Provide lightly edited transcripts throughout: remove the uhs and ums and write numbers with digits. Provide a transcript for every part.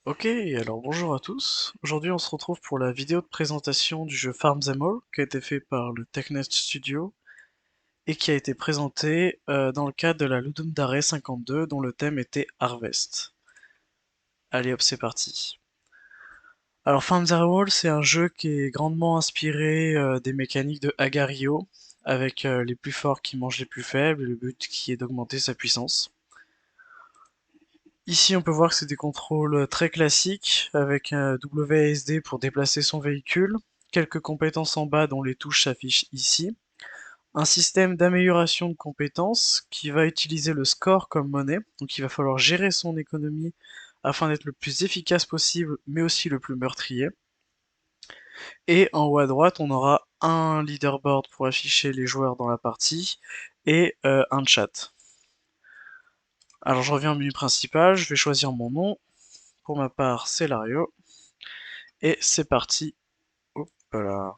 Ok, alors bonjour à tous. Aujourd'hui on se retrouve pour la vidéo de présentation du jeu Farm Them All qui a été fait par le TechNest Studio et qui a été présenté dans le cadre de la Ludum Dare 52 dont le thème était Harvest. Allez hop, c'est parti. Alors Farm Them All, c'est un jeu qui est grandement inspiré des mécaniques de Agario, avec les plus forts qui mangent les plus faibles et le but qui est d'augmenter sa puissance. Ici, on peut voir que c'est des contrôles très classiques, avec un WASD pour déplacer son véhicule, quelques compétences en bas dont les touches s'affichent ici, un système d'amélioration de compétences qui va utiliser le score comme monnaie, donc il va falloir gérer son économie afin d'être le plus efficace possible, mais aussi le plus meurtrier. Et en haut à droite, on aura un leaderboard pour afficher les joueurs dans la partie, et un chat. Alors je reviens au menu principal, je vais choisir mon nom. Pour ma part, c'est Lario. Et c'est parti. Hop là.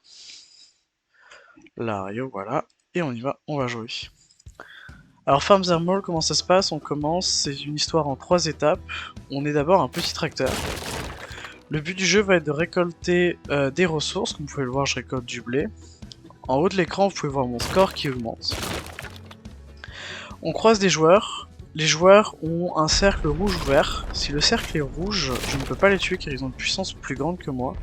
Lario, voilà. Et on y va, on va jouer. Alors Farm Them All, comment ça se passe? On commence, c'est une histoire en 3 étapes. On est d'abord un petit tracteur. Le but du jeu va être de récolter des ressources. Comme vous pouvez le voir, je récolte du blé. En haut de l'écran, vous pouvez voir mon score qui augmente. On croise des joueurs. Les joueurs ont un cercle rouge ou vert. Si le cercle est rouge, je ne peux pas les tuer car ils ont une puissance plus grande que moi.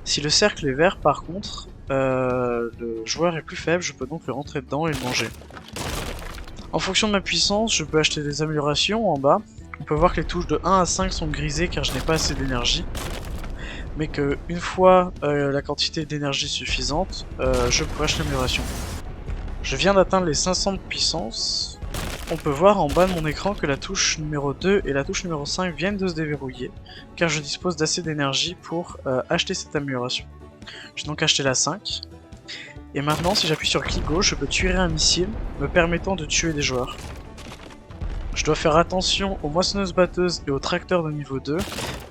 Si le cercle est vert par contre, le joueur est plus faible, je peux donc le rentrer dedans et le manger. En fonction de ma puissance, je peux acheter des améliorations en bas. On peut voir que les touches de 1 à 5 sont grisées car je n'ai pas assez d'énergie. Mais que une fois la quantité d'énergie suffisante, je peux acheter l'amélioration. Je viens d'atteindre les 500 de puissance. On peut voir en bas de mon écran que la touche numéro 2 et la touche numéro 5 viennent de se déverrouiller, car je dispose d'assez d'énergie pour acheter cette amélioration. J'ai donc acheté la 5. Et maintenant, si j'appuie sur clic gauche, je peux tirer un missile, me permettant de tuer des joueurs. Je dois faire attention aux moissonneuses-batteuses et aux tracteurs de niveau 2,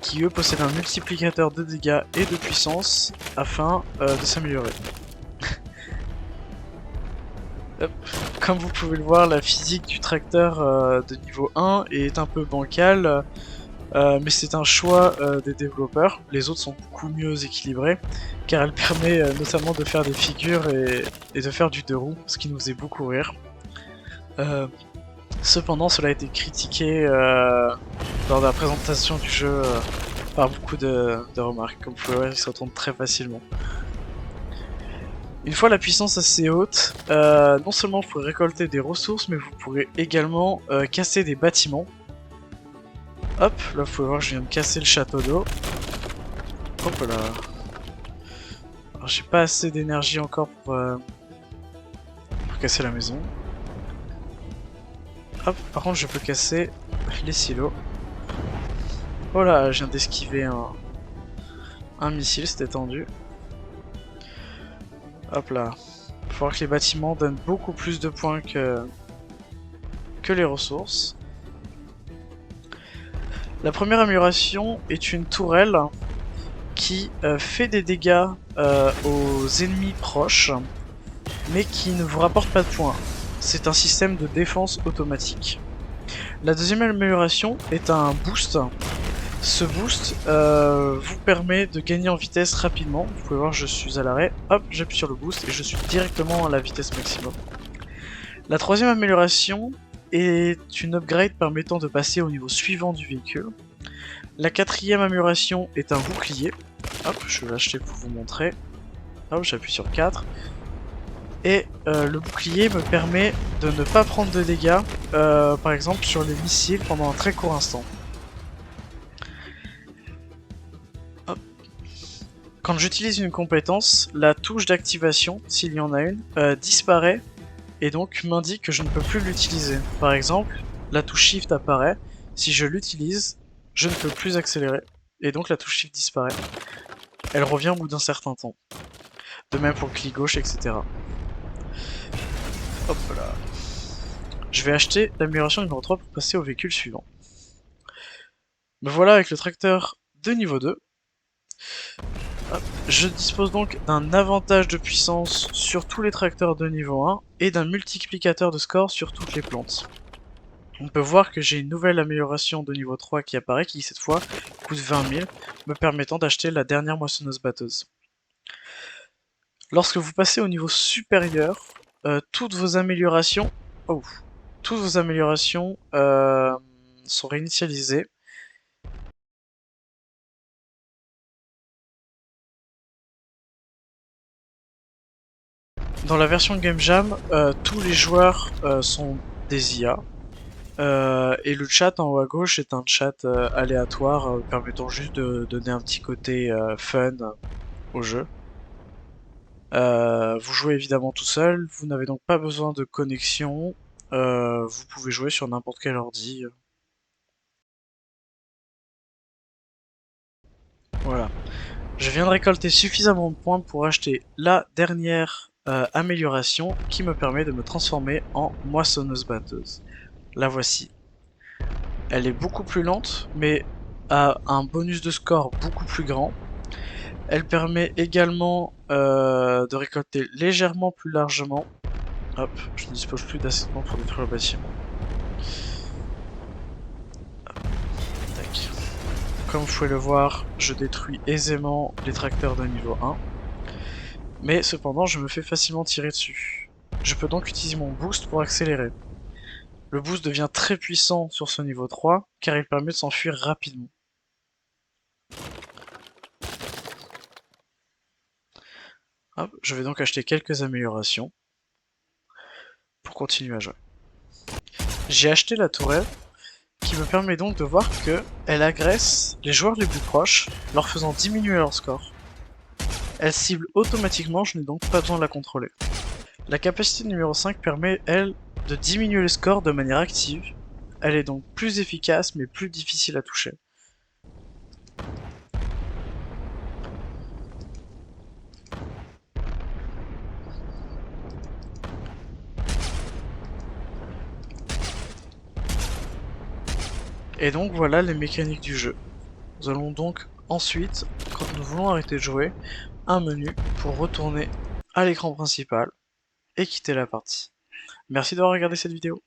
qui eux possèdent un multiplicateur de dégâts et de puissance, afin de s'améliorer. Comme vous pouvez le voir, la physique du tracteur de niveau 1 est un peu bancale, mais c'est un choix des développeurs. Les autres sont beaucoup mieux équilibrés, car elle permet notamment de faire des figures et de faire du 2 roues, ce qui nous faisait beaucoup rire. Cependant, cela a été critiqué lors de la présentation du jeu par beaucoup de remarques. Comme vous pouvez le voir, il se retourne très facilement. Une fois la puissance assez haute, non seulement vous pourrez récolter des ressources, mais vous pourrez également casser des bâtiments. Hop, là vous pouvez voir que je viens de casser le château d'eau. Hop là. Alors j'ai pas assez d'énergie encore pour casser la maison. Hop, par contre je peux casser les silos. Oh là, je viens d'esquiver un missile, c'était tendu. Hop là. Il faut voir que les bâtiments donnent beaucoup plus de points que les ressources. La première amélioration est une tourelle qui fait des dégâts aux ennemis proches, mais qui ne vous rapporte pas de points. C'est un système de défense automatique. La deuxième amélioration est un boost. Ce boost vous permet de gagner en vitesse rapidement. Vous pouvez voir, je suis à l'arrêt. Hop, j'appuie sur le boost et je suis directement à la vitesse maximum. La troisième amélioration est une upgrade permettant de passer au niveau suivant du véhicule. La quatrième amélioration est un bouclier. Hop, je vais l'acheter pour vous montrer. Hop, j'appuie sur 4. Et le bouclier me permet de ne pas prendre de dégâts, par exemple sur les missiles pendant un très court instant. Hop. Quand j'utilise une compétence, la touche d'activation, s'il y en a une, disparaît et donc m'indique que je ne peux plus l'utiliser. Par exemple, la touche Shift apparaît, si je l'utilise, je ne peux plus accélérer, et donc la touche Shift disparaît. Elle revient au bout d'un certain temps. De même pour le clic gauche, etc. Hop là. Je vais acheter l'amélioration numéro 3 pour passer au véhicule suivant. Me voilà avec le tracteur de niveau 2. Hop. Je dispose donc d'un avantage de puissance sur tous les tracteurs de niveau 1 et d'un multiplicateur de score sur toutes les plantes. On peut voir que j'ai une nouvelle amélioration de niveau 3 qui apparaît, qui cette fois coûte 20 000, me permettant d'acheter la dernière moissonneuse-batteuse. Lorsque vous passez au niveau supérieur, toutes vos améliorations, oh, toutes vos améliorations sont réinitialisées. Dans la version Game Jam, tous les joueurs sont des IA. Et le chat en haut à gauche est un chat aléatoire permettant juste de donner un petit côté fun au jeu. Vous jouez évidemment tout seul, vous n'avez donc pas besoin de connexion, vous pouvez jouer sur n'importe quel ordi. Voilà. Je viens de récolter suffisamment de points pour acheter la dernière amélioration qui me permet de me transformer en moissonneuse-batteuse. La voici. Elle est beaucoup plus lente, mais a un bonus de score beaucoup plus grand. Elle permet également de récolter légèrement plus largement. Hop, je ne dispose plus d'assez de points pour détruire le bâtiment. Tac. Comme vous pouvez le voir, je détruis aisément les tracteurs de niveau 1. Mais cependant, je me fais facilement tirer dessus. Je peux donc utiliser mon boost pour accélérer. Le boost devient très puissant sur ce niveau 3, car il permet de s'enfuir rapidement. Hop, je vais donc acheter quelques améliorations pour continuer à jouer. J'ai acheté la tourelle, qui me permet donc de voir que elle agresse les joueurs les plus proches, leur faisant diminuer leur score. Elle cible automatiquement, je n'ai donc pas besoin de la contrôler. La capacité numéro 5 permet, elle, de diminuer le score de manière active. Elle est donc plus efficace mais plus difficile à toucher. Et donc voilà les mécaniques du jeu. Nous allons donc ensuite, quand nous voulons arrêter de jouer, un menu pour retourner à l'écran principal et quitter la partie. Merci d'avoir regardé cette vidéo.